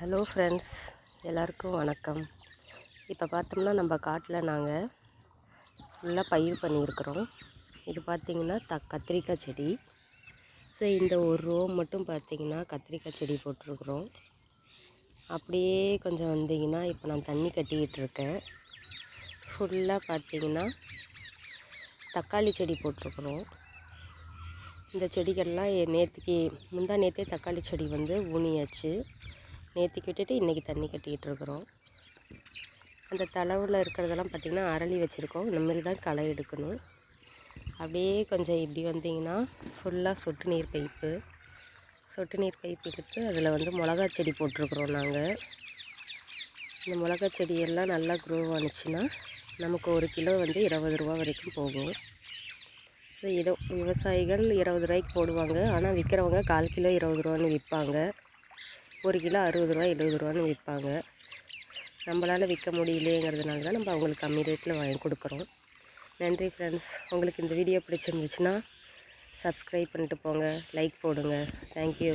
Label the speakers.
Speaker 1: Hello friends, எல்லாருக்கும் வணக்கம். இப்போ பார்த்தோம்னா நம்ம காட்டில் நாங்கள் ஃபுல்லாக பயிர் பண்ணியிருக்கிறோம். இது பார்த்திங்கன்னா கத்திரிக்காய் செடி. ஸோ இந்த ஒரு ரோ மட்டும் பார்த்திங்கன்னா கத்திரிக்காய் செடி போட்டிருக்குறோம். அப்படியே கொஞ்சம் வந்தீங்கன்னா இப்போ நான் தண்ணி கட்டிக்கிட்டு இருக்கேன். ஃபுல்லாக பார்த்திங்கன்னா தக்காளி செடி போட்டிருக்குறோம். இந்த செடிகள்லாம் முந்தா நேற்றே தக்காளி செடி ஊனியாச்சு. நேற்றுக்கு விட்டுட்டு இன்றைக்கி தண்ணி கட்டிக்கிட்டு இருக்கிறோம். அந்த தளவில் இருக்கிறதெல்லாம் பார்த்திங்கன்னா அரளி வச்சுருக்கோம். இந்தமாரி தான் களை எடுக்கணும். அப்படியே கொஞ்சம் இப்படி வந்தீங்கன்னா ஃபுல்லாக சொட்டு நீர் பைப்பு எடுத்து அதில் மிளகா செடி போட்டிருக்குறோம் நாங்கள். இந்த மிளகா செடியெல்லாம் நல்லா க்ரோ ஆனிச்சுன்னா நமக்கு ஒரு கிலோ 20 ரூபா வரைக்கும் போகும். ஸோ ஏதோ விவசாயிகள் 20 ரூபாய்க்கு போடுவாங்க. ஆனால் விற்கிறவங்க 1/4 கிலோ 20 ரூபான்னு விற்பாங்க. 1 கிலோ 60 ரூபா 70 ரூபான்னு விற்பாங்க. நம்மளால் விற்க முடியலேங்கிறதுனால தான் நம்ம அவங்களுக்கு கம்மி ரேட்டில் வாங்கி கொடுக்குறோம். நன்றி ஃப்ரெண்ட்ஸ். உங்களுக்கு இந்த வீடியோ பிடிச்சிருந்துச்சுன்னா சப்ஸ்கிரைப் பண்ணிட்டு போங்க, லைக் போடுங்க. தேங்க்யூ.